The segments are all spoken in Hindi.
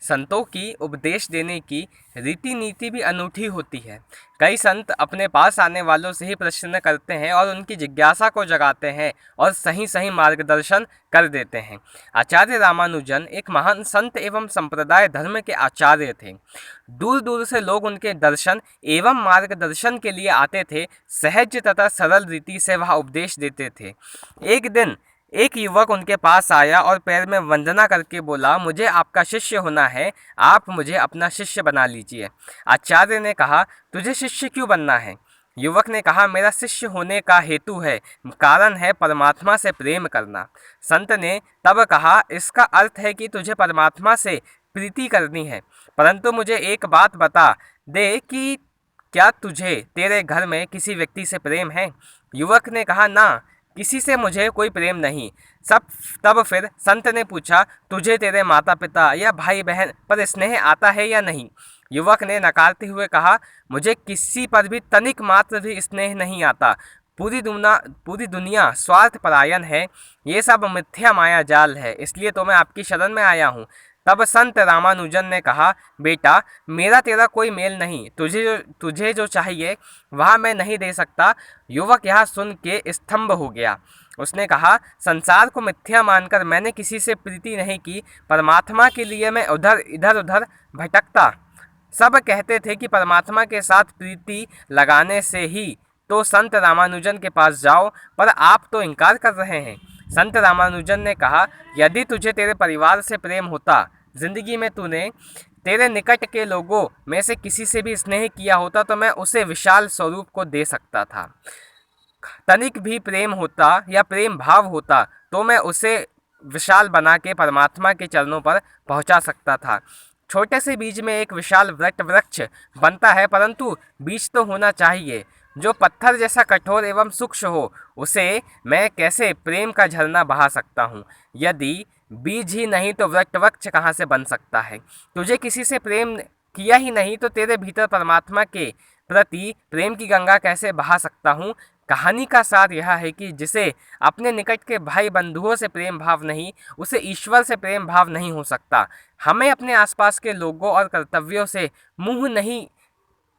संतों की उपदेश देने की रीति नीति भी अनूठी होती है। कई संत अपने पास आने वालों से ही प्रश्न करते हैं और उनकी जिज्ञासा को जगाते हैं और सही सही मार्गदर्शन कर देते हैं। आचार्य रामानुजन एक महान संत एवं संप्रदाय धर्म के आचार्य थे। दूर दूर से लोग उनके दर्शन एवं मार्गदर्शन के लिए आते थे। सहज तथा सरल रीति से वह उपदेश देते थे। एक दिन एक युवक उनके पास आया और पैर में वंदना करके बोला, मुझे आपका शिष्य होना है, आप मुझे अपना शिष्य बना लीजिए। आचार्य ने कहा, तुझे शिष्य क्यों बनना है? युवक ने कहा, मेरा शिष्य होने का हेतु है, कारण है परमात्मा से प्रेम करना। संत ने तब कहा, इसका अर्थ है कि तुझे परमात्मा से प्रीति करनी है, परंतु मुझे एक बात बता दे कि क्या तुझे तेरे घर में किसी व्यक्ति से प्रेम है? युवक ने कहा, ना, किसी से मुझे कोई प्रेम नहीं। सब तब फिर संत ने पूछा, तुझे तेरे माता पिता या भाई बहन पर स्नेह आता है या नहीं? युवक ने नकारते हुए कहा, मुझे किसी पर भी तनिक मात्र भी स्नेह नहीं आता। पूरी दुनिया स्वार्थ परायण है, ये सब मिथ्या माया जाल है, इसलिए तो मैं आपकी शरण में आया हूँ। तब संत रामानुजन ने कहा, बेटा, मेरा तेरा कोई मेल नहीं, तुझे जो चाहिए वह मैं नहीं दे सकता। युवक यह सुन के स्तंभ हो गया। उसने कहा, संसार को मिथ्या मानकर मैंने किसी से प्रीति नहीं की, परमात्मा के लिए मैं इधर उधर भटकता। सब कहते थे कि परमात्मा के साथ प्रीति लगाने से ही तो संत रामानुजन के पास जाओ, पर आप तो इनकार कर रहे हैं। संत रामानुजन ने कहा, यदि तुझे तेरे परिवार से प्रेम होता, जिंदगी में तूने तेरे निकट के लोगों में से किसी से भी स्नेह किया होता, तो मैं उसे विशाल स्वरूप को दे सकता था। तनिक भी प्रेम होता या प्रेम भाव होता तो मैं उसे विशाल बना के परमात्मा के चरणों पर पहुंचा सकता था। छोटे से बीज में एक विशाल वृक्ष बनता है, परंतु बीज तो होना चाहिए। जो पत्थर जैसा कठोर एवं सूक्ष्म हो, उसे मैं कैसे प्रेम का झरना बहा सकता हूँ? यदि बीज ही नहीं तो वृक्ष कहाँ से बन सकता है? तुझे किसी से प्रेम किया ही नहीं तो तेरे भीतर परमात्मा के प्रति प्रेम की गंगा कैसे बहा सकता हूँ? कहानी का सार यह है कि जिसे अपने निकट के भाई बंधुओं से प्रेम भाव नहीं, उसे ईश्वर से प्रेम भाव नहीं हो सकता। हमें अपने आसपास के लोगों और कर्तव्यों से मुंह नहीं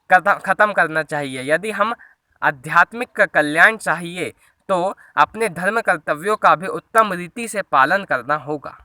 खत्म करना चाहिए। यदि हम आध्यात्मिक कल्याण चाहिए तो अपने धर्म कर्तव्यों का भी उत्तम रीति से पालन करना होगा।